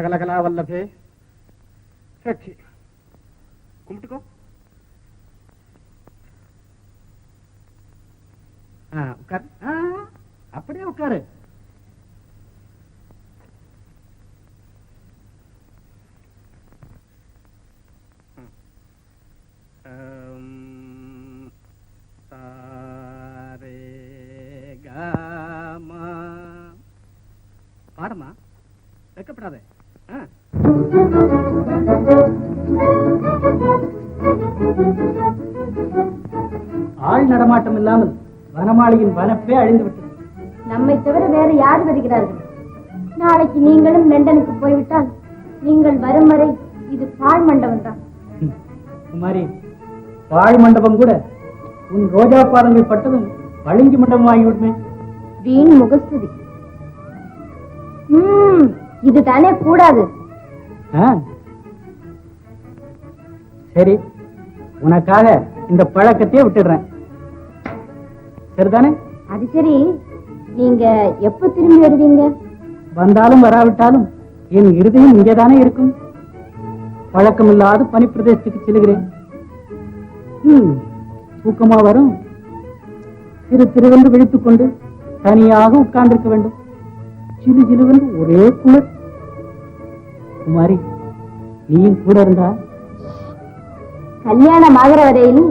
சகலகலா வல்லபே சச்சி கும்பிட்டுக்கோ. உட்காரு. அப்படியே உட்காரு. பாடமா, வெக்கப்படாத. ஆள் நடமாட்டம் இல்லாமல் வனமாளியின் வனப்பே அழிந்து விட்டது. நம்மை தவிர வேறு யார் வருகிறார்கள்? நாளைக்கு நீங்களும் லண்டனுக்கு போய்விட்டால் நீங்கள் வரும் வரை இது பாழ் மண்டபம் தான். குமாரி, பாழ் மண்டபம் கூட உன் ரோஜா பாதங்கள் பட்டதும் பளிங்கு மண்டபம் ஆகிவிடுமே. வீண் முகஸ்துதி. இதுதானே கூடாது. சரி, உனக்காக இந்த பழக்கத்தையே விட்டுடுறேன். சரிதானே? அது சரி, நீங்க எப்ப திரும்பி வருவீங்க? வந்தாலும் வராவிட்டாலும் என் இருதயம் இங்கேதானே இருக்கும். பழக்கம் இல்லாத பனிப்பிரதேசத்துக்கு செல்கிறேன். தூக்கமா வரும். சிறு திருவென்று விழித்துக் கொண்டு தனியாக உட்கார்ந்திருக்க வேண்டும். சிறு சிறுவென்று ஒரே குளிர். குமாரி, நீயும் கூட இருந்தா? கல்யாணம் ஆகிற வரையில்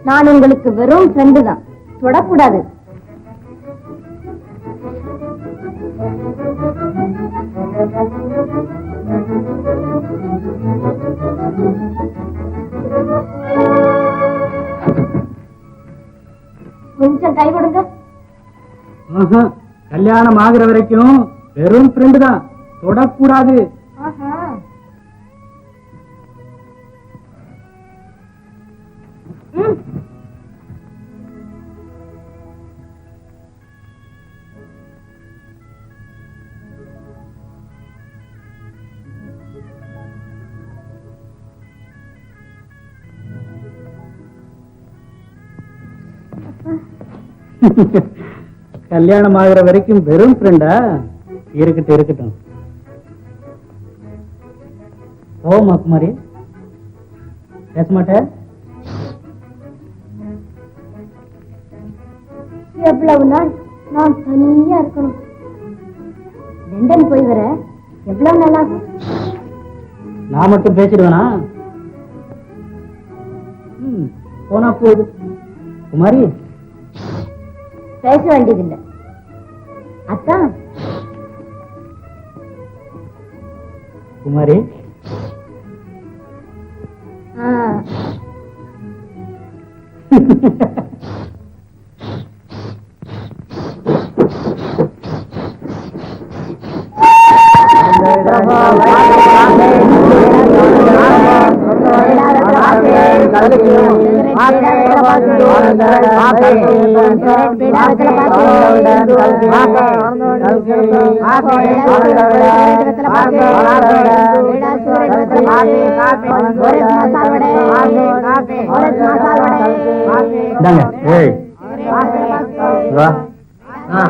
நான் உங்களுக்கு வெறும் ஃப்ரெண்டு தான், தொடக்கூடாது. கொஞ்சம் கை கொடுங்க. கல்யாணம் ஆகிற வரைக்கும் வெறும் ஃப்ரெண்டு தான், தொடக்கூடாது. கல்யாணம் ஆகிற வரைக்கும் வெறும் ஃப்ரெண்டா? இருக்கட்டும் இருக்கட்டும். ஓமா குமாரி, பேச மாட்டேன். எவ்வளவு நாள் நான் தனியா இருக்கணும்? லண்டன் போய் வர எவ்வளவு நாளா? நான் மட்டும் பேசிடுவேனா? போனா போகுது. குமாரி, பேச வேண்டியதில்லை. அத்தான். குமாரி,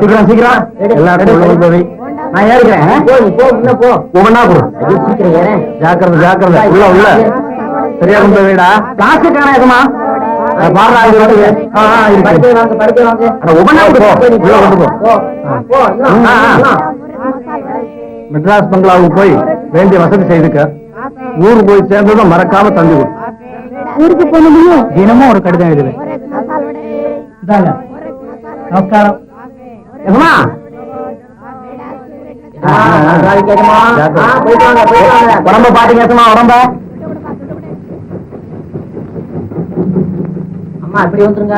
சீக்கிரம் சீக்கிரம் எல்லாரும் நான் ஏறிக்கிறேன். ஒவ்வொன்னா சீக்கிரம் ஜாக்கிரதை ஜாக்கிரதை. உள்ள உள்ள சரியா கொண்டு வீடா காசுக்கான மெட்ராஸ் பங்களாவுக்கு போய் வேண்டிய வசதி செய்துக்க. ஊருக்கு போய் சேர்ந்ததும் மறக்காம தந்தி கொடு. ஊருக்கு போனதும் தினமும் ஒரு கடிதம் எழுதுவேன். நமஸ்காரம். உடம்ப பாத்தீங்க உடம்ப. அம்மா இப்படி வந்துருங்க.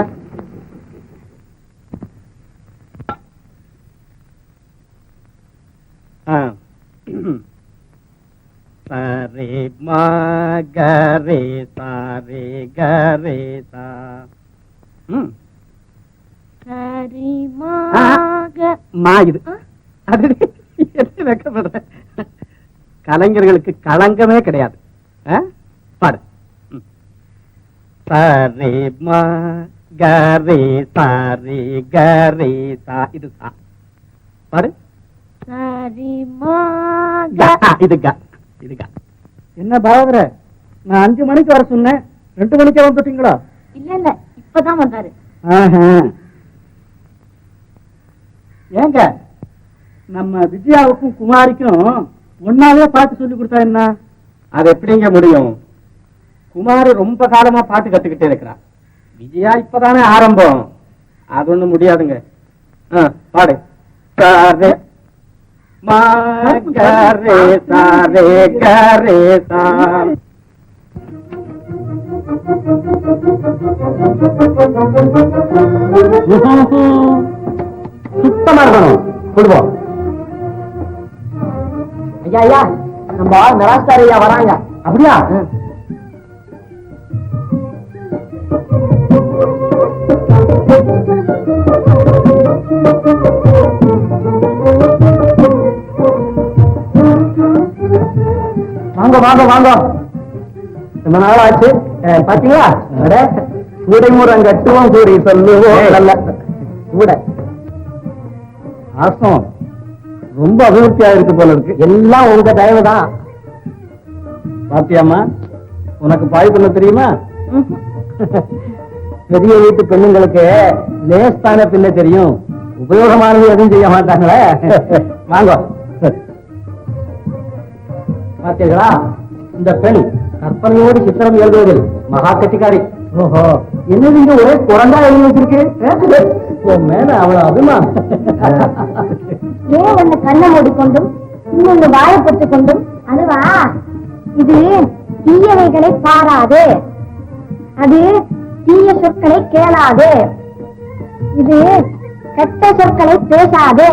சரே மகரே சாரே கரே சா. சரி மா இது வெக்கப்படுற. கலைஞர்களுக்கு களங்கமே கிடையாது. பாரு. சரே மகரே சாரே கரே சா. இது சா. பாரு. சரி மா இது க. இதுக்கா என்ன பாவகர, நான் 5 மணிக்கு வர சொன்னேன், 2 மணிக்கே வந்துட்டீங்களா? இல்ல இப்பதான் வந்தாரு. ஏங்க நம்ம விஜயாவுக்கும் குமாரிக்கும் ஒன்னாவே பாட்டு சொல்லி கொடுத்தா என்ன? அது எப்படிங்க முடியும்? குமாரி ரொம்ப காலமா பாட்டு கத்துக்கிட்டே இருக்கிறா, விஜயா இப்பதானே ஆரம்பம். அது ஒண்ணு முடியாதுங்க. பாடு. சாரே மாகரே சாரே கரே சார். சுத்தமா இருக்கணும். கொடுப்போம். ஐயா ஐயா, நம்ம மெராஸ்டார் ஐயா வராங்க. அப்படியா? வாங்க வாங்க வாங்க. ரொம்ப நாள் ஆச்சு பாத்தீங்களா? கூடைமுறம் கட்டுவோம், கூடி சொல்லுவோம். நல்ல கூட ஆசம் ரொம்ப அபிவிருத்தியா இருக்கு போல இருக்கு. எல்லாம் உங்க தயவு தான். பாத்தியாமா, உனக்கு பாய் பண்ண தெரியுமா? பெரிய வீட்டு பெண்ணுங்களுக்கு லேஸ் தானே பின்ன தெரியும், உபயோகமானது எதுவும் செய்ய மாட்டாங்களே. வாங்க. பார்த்தீர்களா, இந்த பெண் கற்பனையோடு சித்திரம் எழுதுவதில் மகா கட்டிக்காரி. ஓஹோ, என்ன நீங்க ஒரே குரண்டா எழுதி வச்சிருக்கு. மேல அவ்வளவு அபிமானம். ஏன் ஒண்ணு கண்ணை மூடிக்கொண்டும் இன்னொன்னு வாழைப்பட்டு கொண்டும், அதுவா இது தீயவைகளை பாராதே, அது தீய சொற்களை கேளாதே, இது கெட்ட சொற்களை பேசாதே.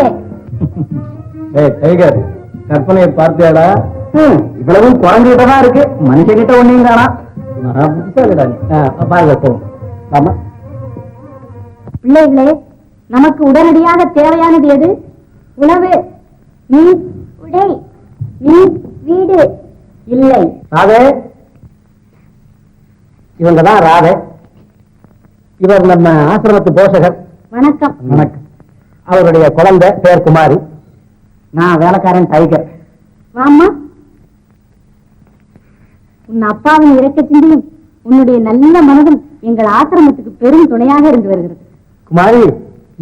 டைகர், கற்பனையை பார்த்தியாடா? இவ்வளவும் குழந்தைகிட்டதான் இருக்கு, மனுஷகிட்ட ஒண்ணையும் காணா. பிள்ளைகளே, நமக்கு உடனடியாக தேவையானது எது? உணவு, நீர், உடை, நீர், வீடு. இல்லை. ராதே, இவங்கதான் ராதே. இவர் நம்ம ஆசிரமத்து போஷகர். வணக்கம். வணக்கம். அவருடைய குழந்தை பேர் குமாரி. நான் வேலைக்காரன் டைகர். வாமா. உன் அப்பாவின் இறக்க சிந்தியும் உன்னுடைய நல்ல மனதும் எங்கள் ஆசிரமத்துக்கு பெரும் துணையாக இருந்து வருகிறது. குமாரி,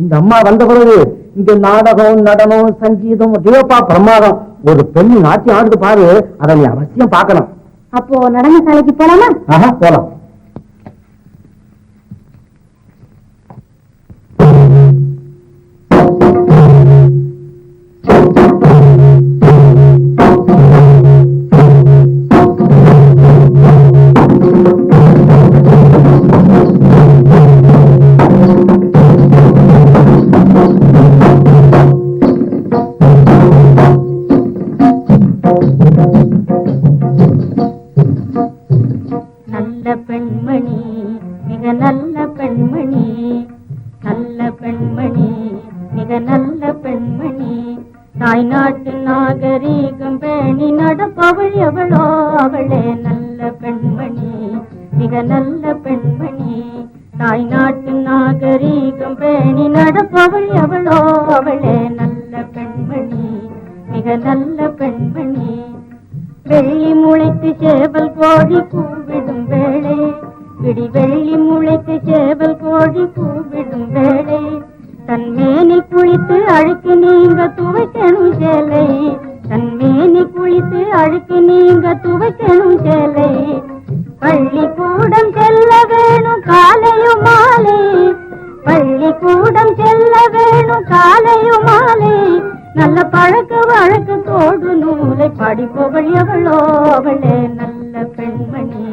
இந்த அம்மா வந்த பிறகு இங்க நாடகம், நடனம், சங்கீதம், தேவப்பா பிரமாதம். ஒரு பெண் நாட்டியம் ஆடுது பாரு, அதை நீ அவசியம் பார்க்கணும். அப்போ நடன சாலைக்கு போலாமா? போலாம். தாய்நாட்டு நாகரீகம் பேணி நடப்பவள் எவளோ அவளே நல்ல பெண்மணி, மிக நல்ல பெண்மணி. தாய்நாட்டு நாகரீகம் பேணி நடப்பவள் எவளோ அவளே நல்ல பெண்மணி, மிக நல்ல பெண்மணி. வெள்ளி முளைத்து சேவல் கோழி கூவிடும் வேளை, விடி வெள்ளி முளைத்து சேவல் கோழி கூவிடும் வேளை, தன்மேனி குளித்து அழுக்கு நீங்க துவைக்கணும் சேலை, தன்மேனி குளித்து அழுக்கு நீங்க துவைக்கணும் சேலை. பள்ளிக்கூடம் செல்ல வேணும் காலையும் மாலை, பள்ளிக்கூடம் செல்ல வேணும் காலையும் மாலை. நல்ல பழக்க வழக்கத்தோடு நூலை படிப்பவள் எவளோ அவளே நல்ல பெண்மணி,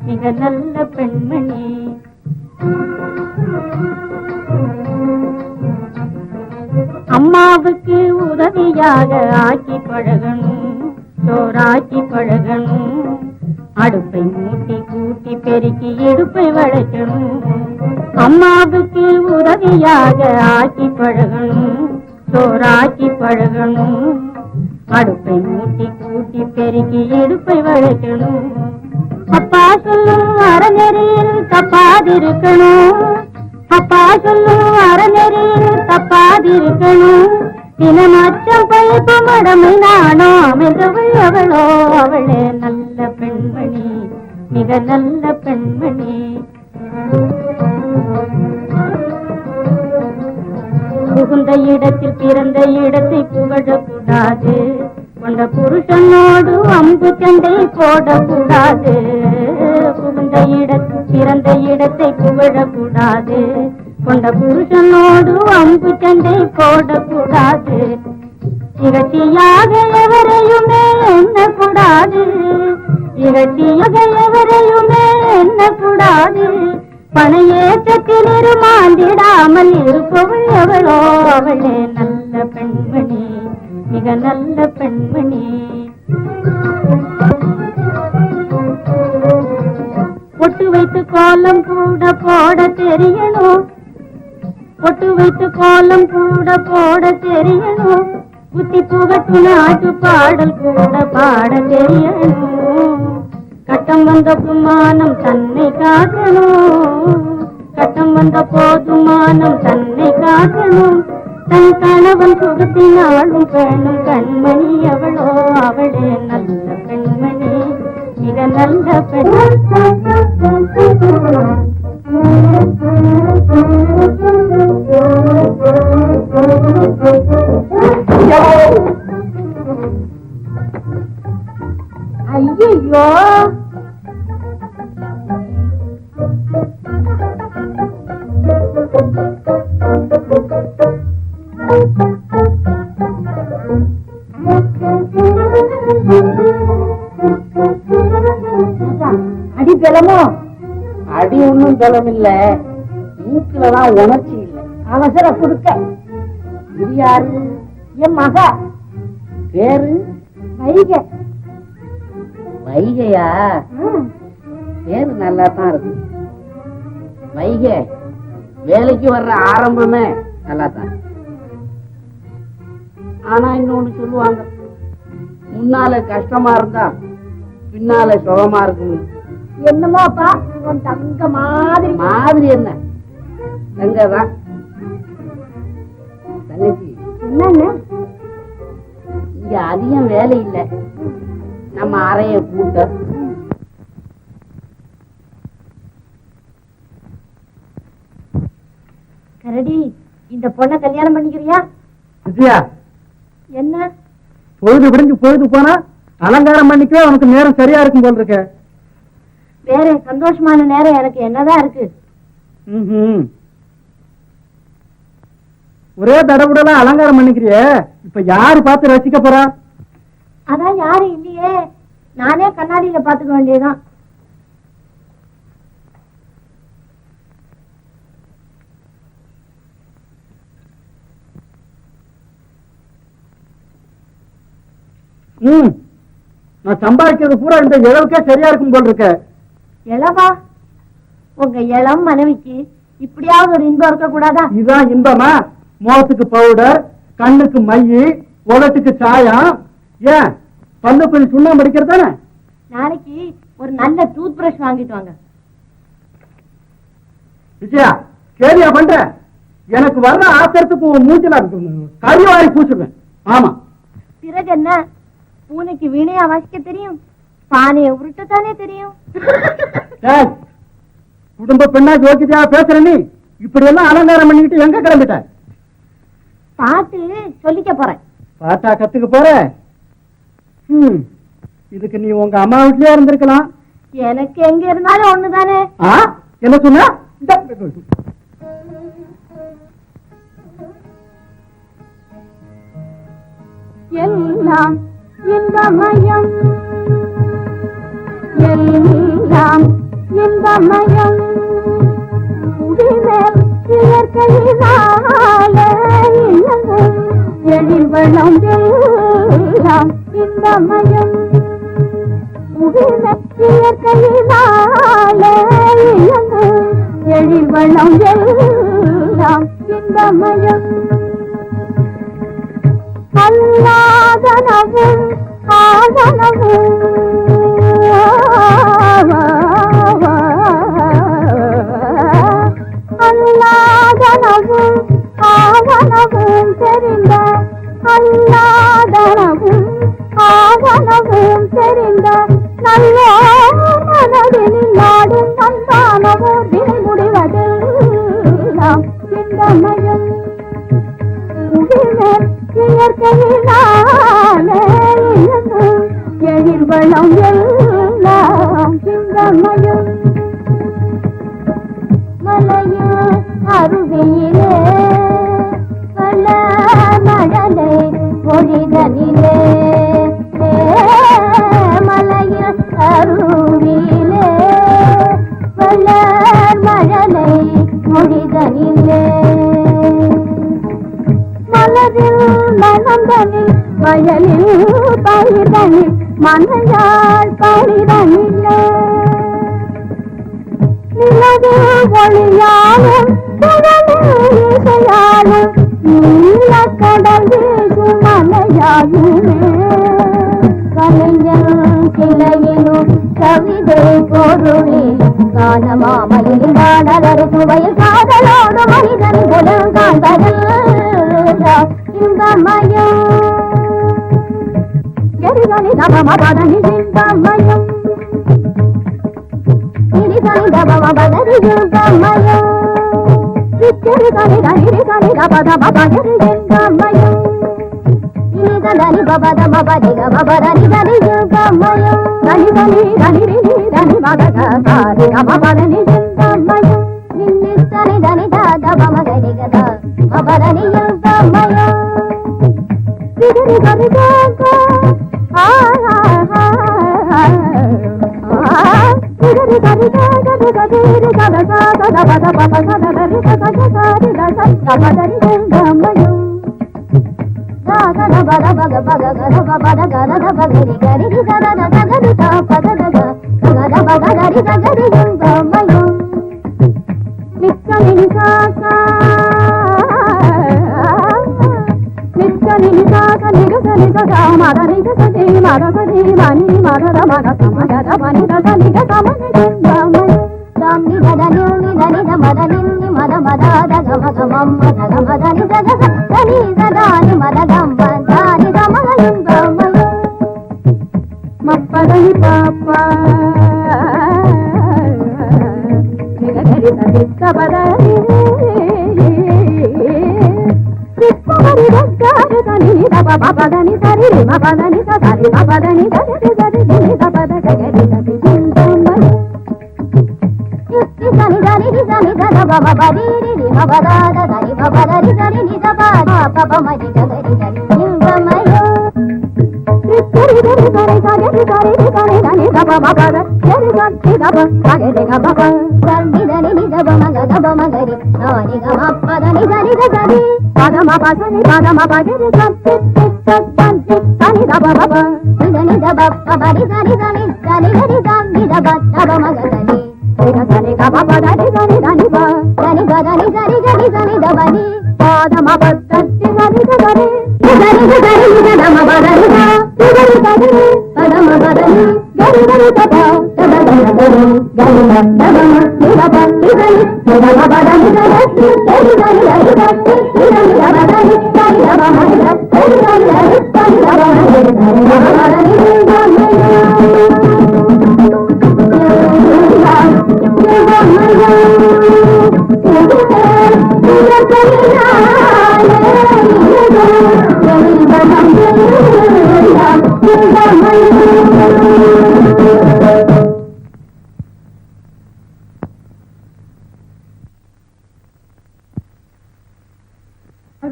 மிக நல்ல பெண்மணி. அம்மாவுக்கு உதவியாக ஆக்கி பழகணும், சோறாக்கி பழகணும், அடுப்பை மூட்டி கூட்டி பெருக்கி இடுப்பை வளைக்கணும். அம்மாவுக்கு உதவியாக ஆக்கி பழகணும், சோறாக்கி பழகணும், அடுப்பை மூட்டி கூட்டி பெருக்கி இடுப்பை வளைக்கணும். அப்பா சொல்லும் அறநெறியில் தப்பாதிருக்கணும், அப்பா சொல்லும் அறநெறியில் தப்பாதிருக்கணும், தினமாற்றம் பயிர்ப்பு மடமை நானோ அமைந்தவள் அவளோ அவளே நல்ல பெண்மணி மிக நல்ல பெண்மணி. புகுந்த இடத்தில் பிறந்த இடத்தை புகழக்கூடாது, கொண்ட புருஷனோடு அம்பு சண்டை போடக்கூடாது. புகுந்த இடத்தில் பிறந்த இடத்தை புகழக்கூடாது, கொண்ட புருஷனோடு அம்பு சண்டை போடக்கூடாது. இகழ்ச்சியாக எவரையுமே எண்ணக்கூடாது, இகழ்ச்சியாக எவரையுமே எண்ணக்கூடாது. பணையேற்றத்தில் இருமாந்திடாமல் இருப்பவள் எவளோ அவளே நல்ல பெண்மணி மிக நல்ல பெண்மணி. பொட்டு வைத்து கோலம் கூட போட தெரியணும், பொட்டு வைத்து கோலம் கூட போட தெரியணும். புத்தி புகட்டு நாட்டு பாடல் கூட பாட தெரியணும். கட்டம் வந்த புமானம் தன்னை காக்கணும், கட்டம் வந்த போதுமானம் தன்னை காக்கணும். தன் கணவன் சுகத்தினாலும் பெண்ணும் கண்மணி அவளோ அவளே நல்ல பெண்மணி மிக நல்ல பெண். ஐயோ அடி பலமோ? அடி ஒண்ணும் பலம் இல்ல, மூக்குலதான் உணர்ச்சி இல்ல. அவசர கொடுக்க. இது யாரு? என் மகா. பேரு வைகை. வைகையா? பேரு நல்லா தான் இருக்கு. வைகை வேலைக்கு வர்ற ஆரம்பமே நல்லா தான். ஆனா இன்னொன்னு சொல்லுவாங்க, முன்னால கஷ்டமா இருந்தா பின்னால சுகமா இருக்கும். என்னமோப்பா உன் தங்க மாதிரி. மாதிரி என்ன தங்கதான். தங்கச்சி என்னன்னு இங்க அதிகம் வேலை இல்லை, நம்ம அறைய கூட்ட. கரடி இந்த பொண்ணை கல்யாணம் பண்ணிக்கிறியா? விஜயா, என்ன பொழுது விடிஞ்சு பொழுது போனா அலங்காரம் பண்ணிக்கவே உனக்கு நேரம் சரியா இருக்கும் போல் இருக்க. வேற சந்தோஷமான நேரம் எனக்கு என்னதான் இருக்கு? ஒரே தடவுடலாம் அலங்காரம் பண்ணிக்கிறிய, இப்ப யாரு பார்த்து ரசிக்க போறா? அதான் யாரும் இல்லையே, நானே கண்ணாடியில பாத்துக்க வேண்டியதுதான். நான் சம்பாதிக்கிறது பூரா இந்த இளவுக்கே சரியா இருக்கும் போல் இருக்க. இளவா? உங்க இளம் மனைவிக்கு இப்படியாவது ஒரு இன்பம் இருக்க கூடாதா? இதுதான் இன்பமா? முகத்துக்கு பவுடர், கண்ணுக்கு மையி, உலட்டுக்கு சாயம், ஏன் பல்லு கொஞ்சம் சுண்ணம் படிக்கிறதானே? நாளைக்கு ஒரு நல்ல டூத் பிரஷ் வாங்கிட்டு வாங்க. விஜயா, கேரியா பண்ற? எனக்கு வர்ற ஆத்திரத்துக்கு மூஞ்சில கரிவாரி பூச்சிடுவேன். ஆமா, பிறகு என்ன? பூனைக்கு வீணையா வாசிக்க தெரியும், பானையை உருட்டத்தானே தெரியும். குடும்ப பெண்ணா ஜோக்கியா பேசுற நீ இப்படி எல்லாம் அலங்காரம் பண்ணிக்கிட்டு எங்க கிளம்பிட்ட? பாட்டு சொல்லிக்க போறேன். பாட்டா கத்துக்க போற? இதுக்கு நீ உங்க அம்மா வீட்லயே இருந்திருக்கலாம். எனக்கு எங்க இருந்தாலும் ஒண்ணுதானே. என்ன சொன்ன? எல்லாம் இன்பமயம், எல்லாம் இன்பமயம், முடிமேல் இயற்கையினாலே இயங்கும் எழில்வளம் எல்லாம் இன்பமயம், முடிமேல் இயற்கையினாலே இயங்கும் எழில்வளம் எல்லாம் இன்பமயம். அல்லாதனவும் ஆதனவும் அல்லாதனவும் ஆதனவும் தெரிந்த இல்லாதனவும் ஆவனவும் தெரிந்த நல்ல மனதினில் நாடும் நன்பானவோர் வினை முடிவதெல்லாம் சிந்தமயம் இயற்கையினாலே எழில்வளம் எல்லாம் சிந்தமயம் மலையில் அருவியிலே பல மழலை பொழிதனிலே மலையில் அருவியிலே பல மழலை பொழிதனிலே மலரில் மனந்தனில் வயலில் பயிரனில் மனையாள் பயிரனிலே நிலவு ஒளியாலும் இசையாலும் நீல கடல் வீசும் மலையாலுமே கலைஞர் கிளையிலும் கவிதை பொருளில் காணமாமையில் காணலரு சுவையில் காதலோடு மனிதன் குலம் காண்பதில் இன்பமயம் எரிதனி தபமபதனி இன்பமயம்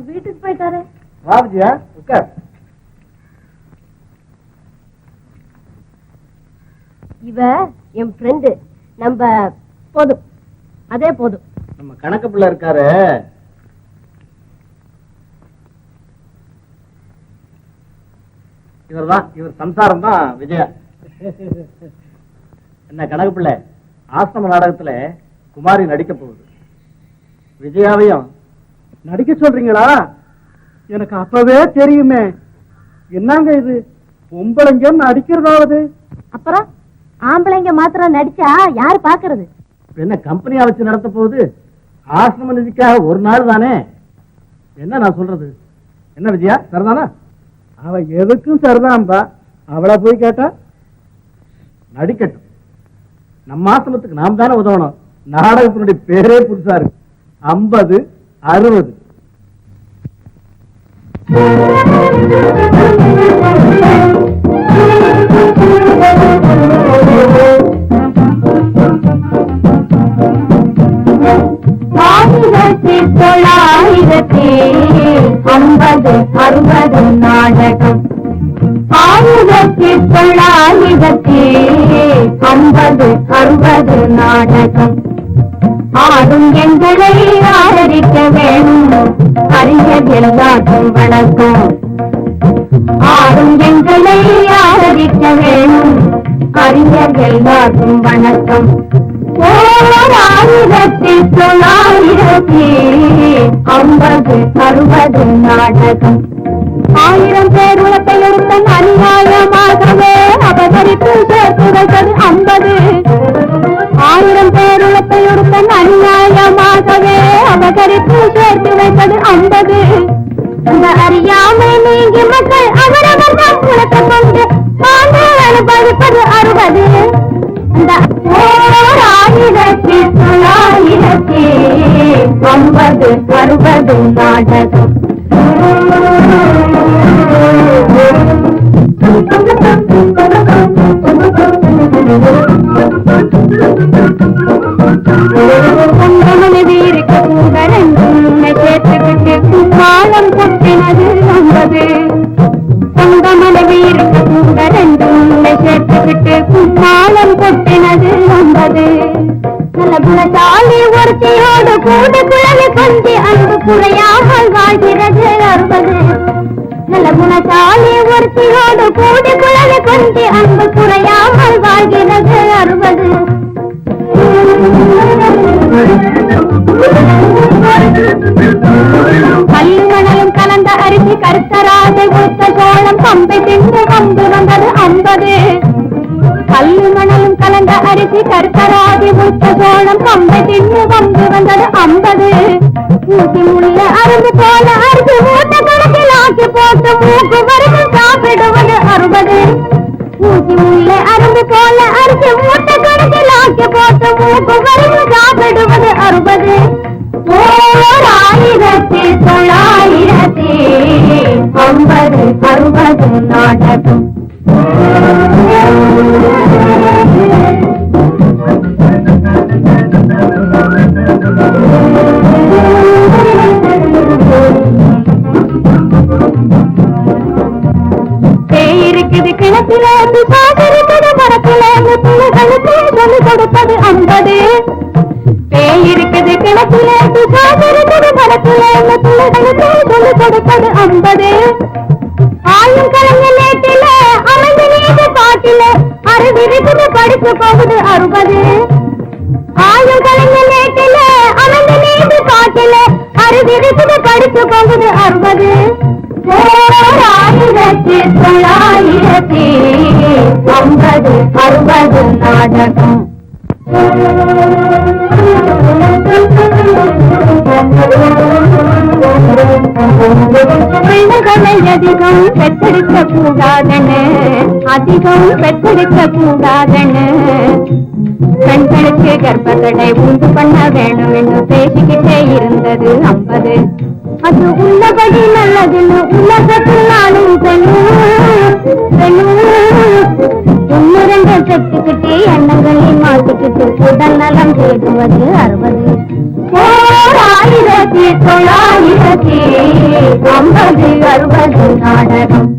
வீட்டுக்கு போயிட்டாரு. வாவிஜயா உட்கார். இவ என் ஃப்ரெண்டு. நம்ம போதும், அதே போதும். நம்ம கணக்கு பிள்ளை இருக்காரு, இவர்தான், இவர் சம்சாரம் தான் விஜயா. என்ன கணக்கு பிள்ளை, ஆசிரம நாடகத்துல குமாரி நடிக்க போகுது. விஜயாவையும் நடிக்க சொல்றீங்களா? எனக்கு அப்பவே தெரியுமே. என்னங்க இது, பொம்பளைங்க நடிக்கிறதாவது? அப்புறம் ஆம்பளைங்க மாத்திரம் நடிச்சா யாரு பாக்குறது? என்ன கம்பெனியா வச்சு நடத்த போகுது? ஆசிரம நிதிக்காக ஒரு நாள் தானே. என்ன நான் சொல்றது? என்ன விஜயா, சரிதானா? அவ எதுக்கும் சரிதான்பா. அவளை போய் கேட்டா நடிக்கட்டும். நம்ம ஆசிரமத்துக்கு நாம் தானே உதவணும். நாடகத்தினுடைய பேரே புதுசா இருக்கு. 50, 60. நாடகம் 1950 நாடகம் ஆடும் எங்களை ஆதரிக்க வேணும். அறிஞர் எல்லாருக்கும் வணக்கம். ஆடும் எங்களை ஆதரிக்க வேணும். அறிஞர் எல்லாருக்கும் வணக்கம். 1950 நாடகம் 1000 பேர் உலகத்தை எடுத்தன் அநியாயமாகவே அபகரித்து சேர்த்து வைத்தது 50. 1000 பேர் உலகத்தை எடுத்தன் அநியாயமாகவே அபகரித்து சேர்த்து வைத்தது 50. அந்த அறியாமை நீங்கி மக்கள் அவரவர் தம் குலத்தை கொண்டு அனுபவிப்பது 60. அந்த 1950 நாடகம் வீருக்கு சேர்த்துவிட்டு கும்மாளம் கொட்டினது 50. சொந்த மனைவியிருக்கு சேர்த்துவிட்டு கும்மாளம் கொட்டினது 50. நல்ல குணசாலி ஒருத்தையோடு கூட குழவி கொண்டு அன்பு குறையாமல் வாழ்கிறது 60. நல்ல குணசாலி ஒருத்தையோடு கூட குழவி கொண்டு அன்பு குறையாமல் வாழ்கிறது 60. கல்லுமணலும் கலந்த அரிசி கருத்தராதை கொடுத்த சோளம் பம்பை தின்று வந்து வந்தது 50. கல்லுமணலும் கலந்த அரிசி கருத்தராதி கொடுத்த சோளம் பம்பை தின்று வந்து வந்தது 50. மூட்டி முள்ள அருந்து போல அரிசி மூட்ட கணக்கில் ஆக்கி போட்டு மூக்கு வரைக்கும் சாப்பிடுவது 60. மூட்டி முள்ள அருந்து போல அரிசி மூட்ட கணக்கில் ஆக்கி போட்டு மூக்கு வரைக்கும் சாப்பிடுவது 60. 1950 நாடகம் இருக்குது கிணத்துல சாகரிப்பது மரத்துல பிள்ளைகளுக்கு சொல்லிக் கொடுப்பது 50. இருக்குது கிணத்துல சாகரிப்பது மரத்துல பிள்ளைகளுக்கு சொல்லிக் கொடுப்பது 50. ஆயும் கலங்க நேட்டில அமைந்து நீங்க காட்டில அறிவிருக்குது படிச்சு போகுது 60. ஆயும் கலங்க நேட்டில அமைந்து நீங்க காட்டில அறிவிருக்குது படிச்சு போகுது 60. 1950 நாடகம் பிள்ளைகளை அதிகம் பெற்றெடுக்க கூடாதென அதிகம் பெற்றெடுக்க கூடாதென பெண்களுக்கு கர்ப்பத்தடை உண்டு பண்ண வேணும் என்று பேசிக்கிட்டே இருந்தது 50. அது உள்ளபடி நல்லதுன்னு உலகத்தில் நானும் இன்னும் செத்துக்கிட்டு எண்ணங்களை மாற்றிக்கிட்டு உடல் நலம் தேடுவது 60. 1950 60 நாடகம்